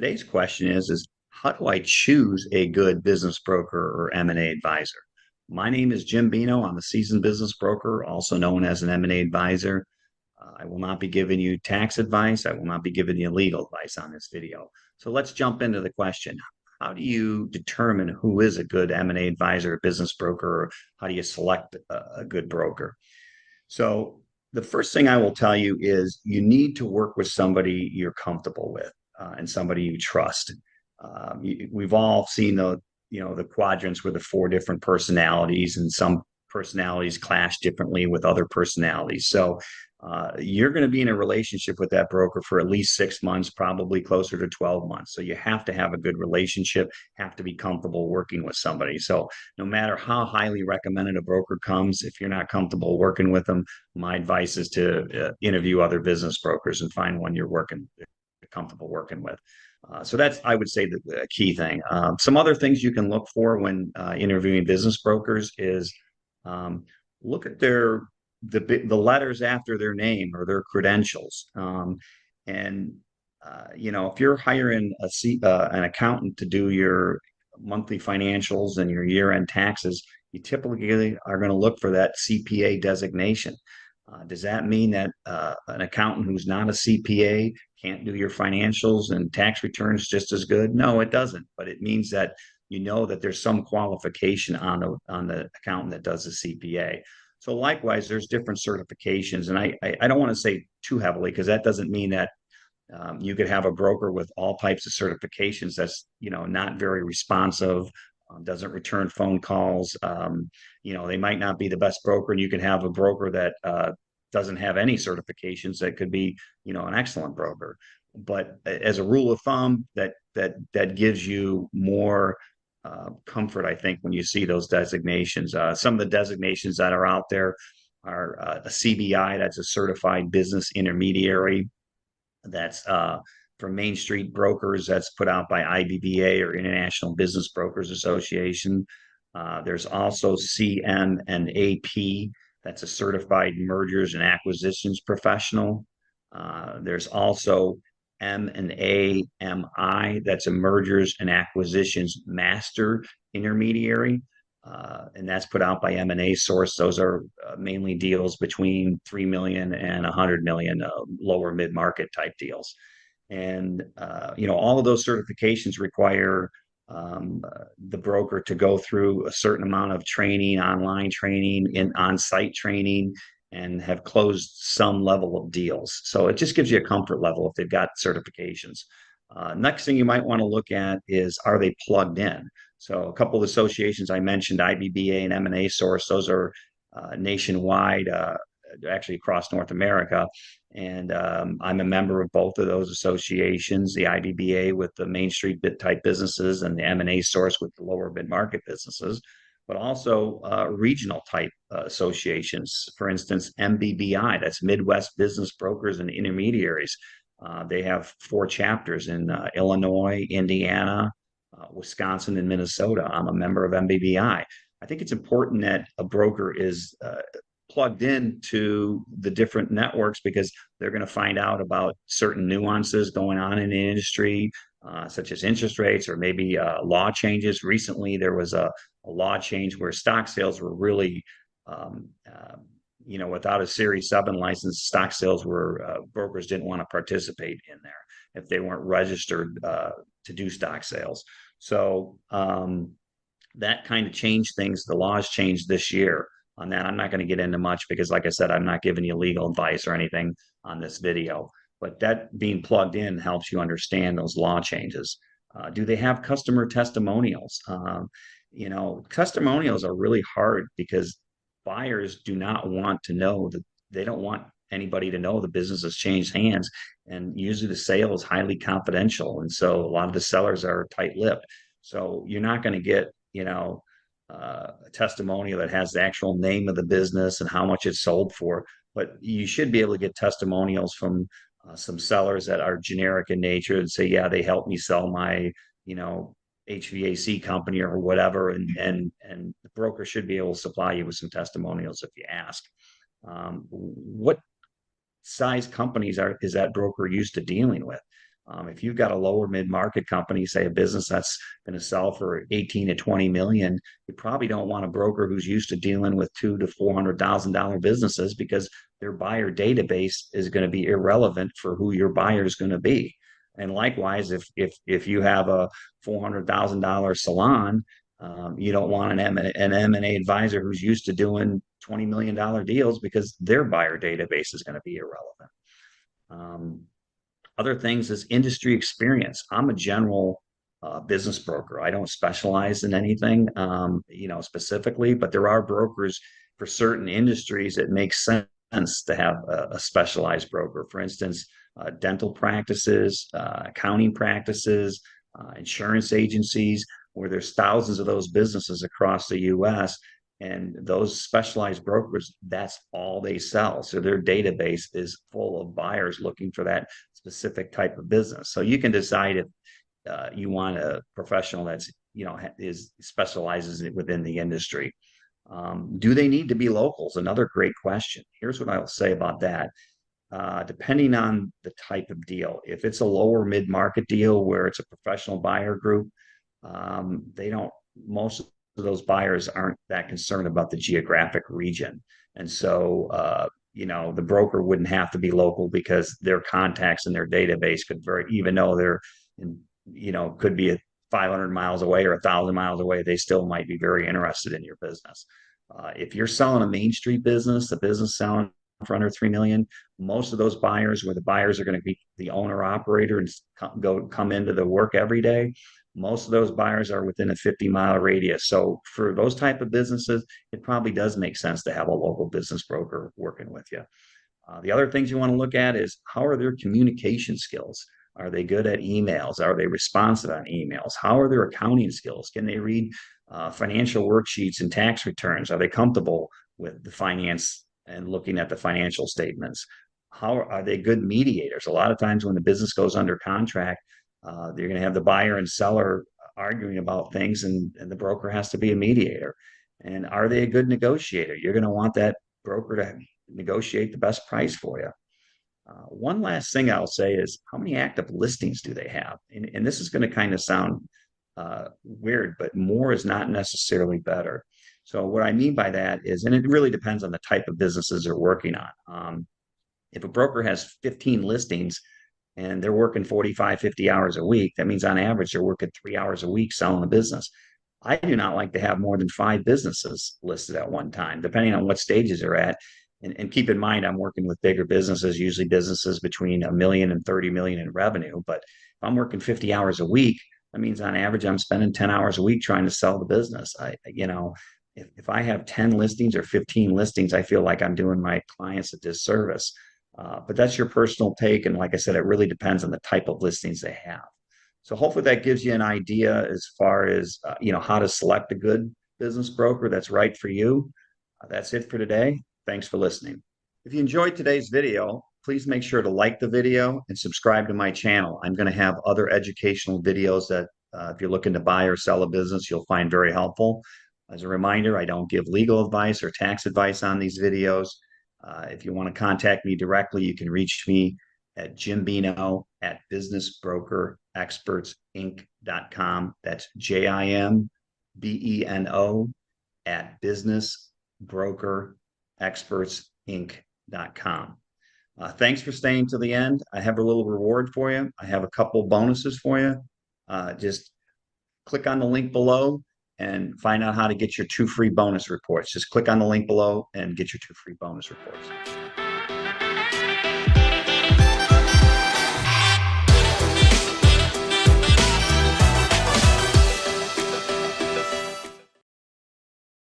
Today's question is how do I choose a good business broker or M&A advisor? My name is Jim Beno. I'm a seasoned business broker, also known as an M&A advisor. I will not be giving you tax advice. I will not be giving you legal advice on this video. So let's jump into the question. How do you determine who is a good M&A advisor, business broker, or how do you select a good broker? So the first thing I will tell you is you need to work with somebody you're comfortable with and somebody you trust. We've all seen the quadrants with the four different personalities, and some personalities clash differently with other personalities. So you're going to be in a relationship with that broker for at least 6 months, probably closer to 12 months. So you have to have a good relationship, have to be comfortable working with somebody. So no matter how highly recommended a broker comes, if you're not comfortable working with them, my advice is to interview other business brokers and find one you're comfortable working with. So that's, I would say, the key thing. Some other things you can look for when interviewing business brokers is look at the letters after their name or their credentials. And if you're hiring an accountant to do your monthly financials and your year-end taxes, you typically are going to look for that CPA designation. Does that mean that an accountant who's not a CPA can't do your financials and tax returns just as good? No, it doesn't. But it means that you know that there's some qualification on the accountant that does the CPA. So likewise, there's different certifications, and I don't want to say too heavily because that doesn't mean that you could have a broker with all types of certifications that's not very responsive, doesn't return phone calls. They might not be the best broker, and you could have a broker that doesn't have any certifications that could be an excellent broker. But as a rule of thumb, that gives you more comfort, I think, when you see those designations. Some of the designations that are out there are a CBI, that's a certified business intermediary. That's for Main Street brokers, that's put out by IBBA or International Business Brokers Association. There's also CM&AP, that's a certified mergers and acquisitions professional. There's also M&AMI, that's a mergers and acquisitions master intermediary. And that's put out by M&A Source. Those are mainly deals between 3 million and 100 million, lower mid-market type deals. And all of those certifications require the broker to go through a certain amount of training, online training, on-site training, and have closed some level of deals. So it just gives you a comfort level if they've got certifications. Next thing you might want to look at is, are they plugged in? So a couple of associations I mentioned, IBBA and M&A Source, those are nationwide, actually across North America. And I'm a member of both of those associations, the IBBA with the Main Street type businesses and the M&A Source with the lower mid-market businesses, but also regional type associations. For instance, MBBI, that's Midwest Business Brokers and Intermediaries. They have 4 chapters in Illinois, Indiana, Wisconsin, and Minnesota. I'm a member of MBBI. I think it's important that a broker is plugged into the different networks because they're going to find out about certain nuances going on in the industry, such as interest rates or maybe law changes. Recently, there was a law change where stock sales were really, without a Series 7 license, stock sales were, brokers didn't want to participate in there if they weren't registered to do stock sales. So that kind of changed things. The laws changed this year on that. I'm not going to get into much because, like I said, I'm not giving you legal advice or anything on this video. But that being plugged in helps you understand those law changes. Do they have customer testimonials? Testimonials are really hard because buyers do not want to know that, they don't want anybody to know the business has changed hands. And usually the sale is highly confidential. And so a lot of the sellers are tight-lipped. So you're not going to get, a testimonial that has the actual name of the business and how much it's sold for. But you should be able to get testimonials from some sellers that are generic in nature and say, yeah, they helped me sell my, HVAC company or whatever. And the broker should be able to supply you with some testimonials if you ask. What size companies is that broker used to dealing with? If you've got a lower mid-market company, say a business that's going to sell for 18 to 20 million, you probably don't want a broker who's used to dealing with $200,000 to $400,000 businesses, because their buyer database is going to be irrelevant for who your buyer is going to be. And likewise, if you have a $400,000 salon, you don't want an M&A advisor who's used to doing $20 million deals, because their buyer database is going to be irrelevant. Other things is industry experience. I'm a general business broker. I don't specialize in anything, specifically, but there are brokers for certain industries. It makes sense to have a specialized broker. For instance, dental practices, accounting practices, insurance agencies, where there's thousands of those businesses across the U.S. And those specialized brokers, that's all they sell. So their database is full of buyers looking for that specific type of business. So you can decide if you want a professional that's, is specializes within the industry. Do they need to be locals? Another great question. Here's what I'll say about that. Depending on the type of deal, if it's a lower mid-market deal where it's a professional buyer group, they don't, most of those buyers aren't that concerned about the geographic region. And so, the broker wouldn't have to be local, because their contacts in their database could even though they're, could be 500 miles away or 1,000 miles away, they still might be very interested in your business. If you're selling a Main Street business, a business selling for under 3 million, most of those buyers, where the buyers are going to be the owner operator and come into the work every day, most of those buyers are within a 50-mile radius. So for those type of businesses, it probably does make sense to have a local business broker working with you. The other things you want to look at is, how are their communication skills? Are they good at emails? Are they responsive on emails? How are their accounting skills? Can they read financial worksheets and tax returns? Are they comfortable with the finance and looking at the financial statements? How are they good mediators? A lot of times when the business goes under contract, they're going to have the buyer and seller arguing about things, and the broker has to be a mediator. And are they a good negotiator? You're going to want that broker to negotiate the best price for you. One last thing I'll say is, how many active listings do they have? And this is going to kind of sound weird, but more is not necessarily better. So what I mean by that is, and it really depends on the type of businesses they're working on. If a broker has 15 listings and they're working 45, 50 hours a week, that means on average they're working 3 hours a week selling a business. I do not like to have more than 5 businesses listed at one time, depending on what stages they're at. And keep in mind, I'm working with bigger businesses, usually businesses between a million and 30 million in revenue. But if I'm working 50 hours a week, that means on average I'm spending 10 hours a week trying to sell the business. If I have 10 listings or 15 listings, I feel like I'm doing my clients a disservice. But that's your personal take. And like I said, it really depends on the type of listings they have. So hopefully that gives you an idea as far as, how to select a good business broker that's right for you. That's it for today. Thanks for listening. If you enjoyed today's video, please make sure to like the video and subscribe to my channel. I'm going to have other educational videos that if you're looking to buy or sell a business, you'll find very helpful. As a reminder, I don't give legal advice or tax advice on these videos. If you want to contact me directly, you can reach me at Jim Beno at businessbrokerexpertsinc.com. That's JIMBENO at businessbrokerexpertsinc.com. Thanks for staying to the end. I have a little reward for you. I have a couple bonuses for you. Just click on the link below and find out how to get your 2 free bonus reports. Just click on the link below and get your 2 free bonus reports.